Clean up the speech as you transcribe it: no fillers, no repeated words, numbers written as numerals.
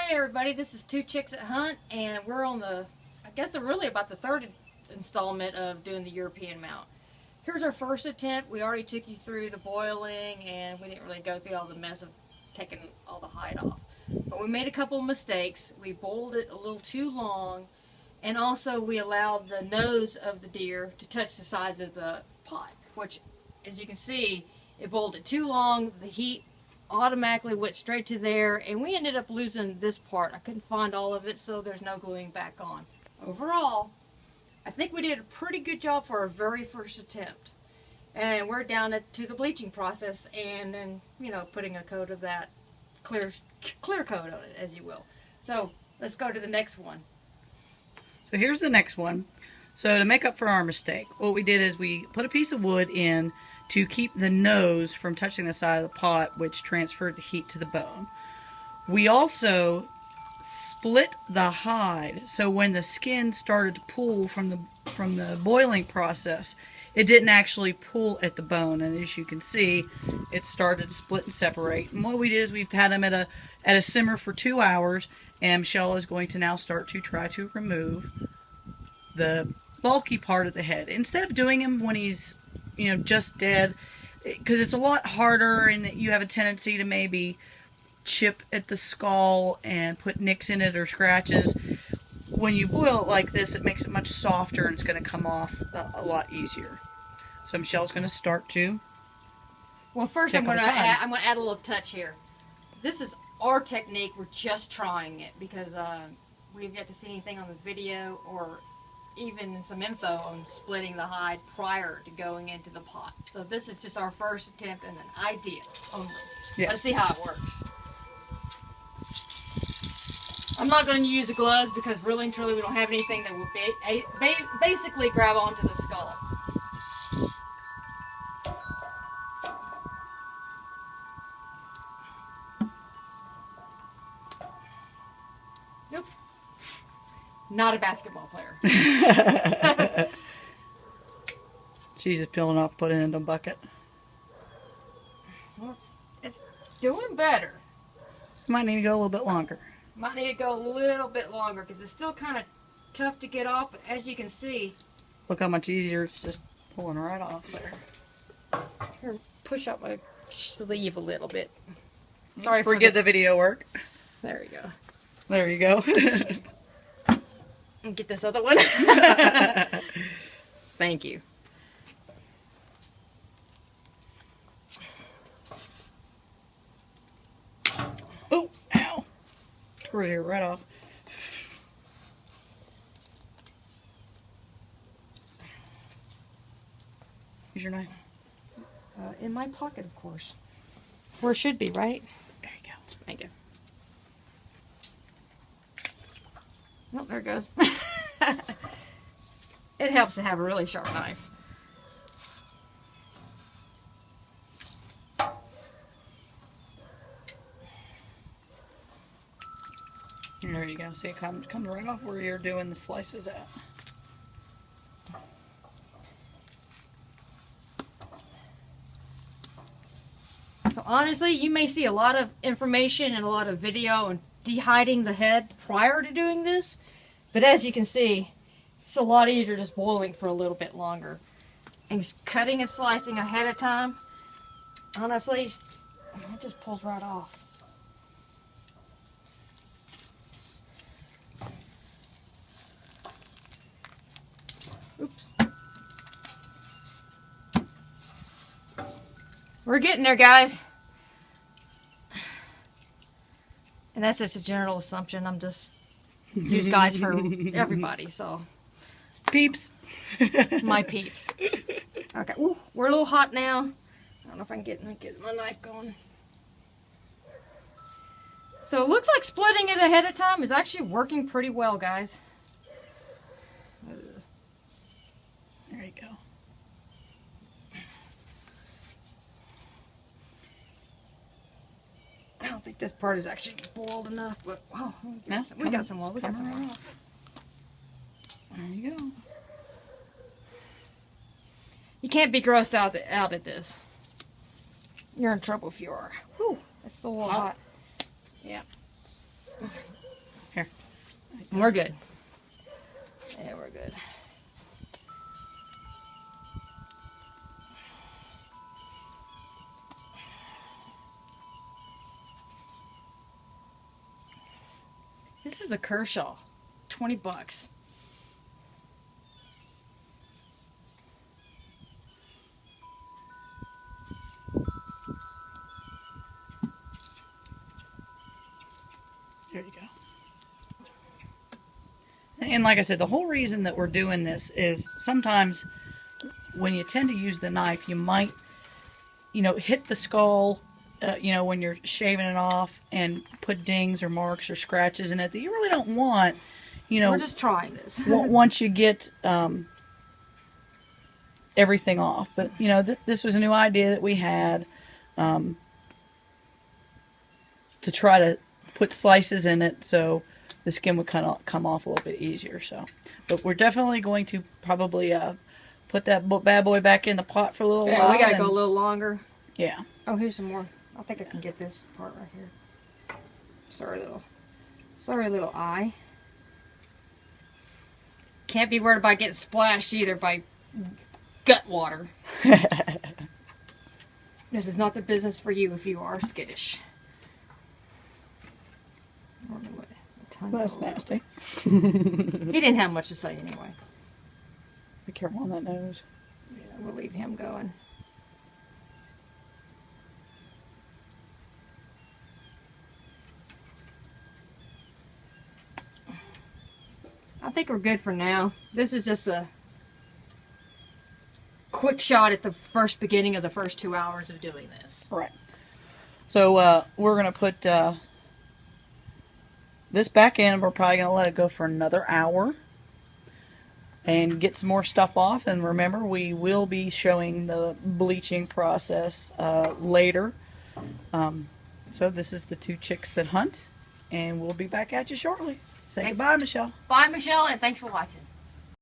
Hey everybody, this is Two Chicks at Hunt, and we're on I guess really about the third installment of doing the European mount. Here's our first attempt. We already took you through the boiling, and we didn't really go through all the mess of taking all the hide off. But we made a couple of mistakes. We boiled it a little too long, and also we allowed the nose of the deer to touch the sides of the pot, which, as you can see, it boiled it too long. The heat automatically went straight to there, and we ended up losing this part. I couldn't find all of it, so there's no gluing back on. Overall, I think we did a pretty good job for our very first attempt. And we're down to the bleaching process, and then, you know, putting a coat of that clear coat on it, as you will. So let's go to the next one. So here's the next one. So to make up for our mistake, what we did is we put a piece of wood in to keep the nose from touching the side of the pot, which transferred the heat to the bone. We also split the hide, so when the skin started to pull from the boiling process, it didn't actually pull at the bone, and as you can see, it started to split and separate. And what we did is we've had them at a simmer for 2 hours, and Michelle is going to now start to try to remove the bulky part of the head. Instead of doing him when he's, you know, just dead, because it's a lot harder, and you have a tendency to maybe chip at the skull and put nicks in it or scratches. When you boil it like this, it makes it much softer, and it's going to come off a lot easier. So Michelle's going to start to. Well, first I'm going to add a little touch here. This is our technique. We're just trying it because we've yet to see anything on the video or even some info on splitting the hide prior to going into the pot. So this is just our first attempt and an idea only. Yes. Let's see how it works. I'm not going to use the gloves because really and truly we don't have anything that will basically grab onto the skull. Nope. Not a basketball player. She's just peeling off, putting it in a bucket. Well, it's doing better. Might need to go a little bit longer. Might need to go a little bit longer because it's still kind of tough to get off, but as you can see... Look how much easier it's just pulling right off there. Here, push up my sleeve a little bit. Sorry for Forget the video work. There we go. There you go. And get this other one. Thank you. Oh, ow. Tore it right off. Here's your knife. In my pocket, of course. Where it should be, right? There you go. Thank you. Oh, there it goes. It helps to have a really sharp knife. There you go. See, it comes right off where you're doing the slices at. So honestly, you may see a lot of information and a lot of video on dehiding the head prior to doing this, but as you can see, it's a lot easier just boiling for a little bit longer. And just cutting and slicing ahead of time, honestly, it just pulls right off. Oops. We're getting there, guys. And that's just a general assumption. I'm just use guys for everybody, so. Peeps. My peeps. Okay, ooh, we're a little hot now. I don't know if I can get my knife going. So it looks like splitting it ahead of time is actually working pretty well, guys. There you go. I don't think this part is actually boiled enough, but oh, we got some more. We got some more. There you go. You can't be grossed out at this. You're in trouble if you are. Whew, it's a little hot. Yeah. Here. We're good. Yeah, we're good. This is a Kershaw. $20. There you go. And like I said, the whole reason that we're doing this is sometimes when you tend to use the knife, you might, hit the skull, when you're shaving it off and put dings or marks or scratches in it that you really don't want, We're just trying this. once you get everything off. But, this was a new idea that we had to try to put slices in it so the skin would kind of come off a little bit easier. But we're definitely going to probably put that bad boy back in the pot for a little while. We gotta go a little longer. Yeah. Oh, here's some more. I think I can get this part right here. Sorry, little eye. Can't be worried about getting splashed either by gut water. This is not the business for you if you are skittish. That's nasty. He didn't have much to say anyway. Be careful on that nose. Yeah, we'll leave him going. I think we're good for now. This is just a quick shot at the beginning of the first 2 hours of doing this. Right. So we're going to put this back in. We're probably going to let it go for another hour and get some more stuff off. And remember, we will be showing the bleaching process later. So this is the two chicks that hunt, and we'll be back at you shortly. Say goodbye, Michelle. Bye, Michelle, and thanks for watching.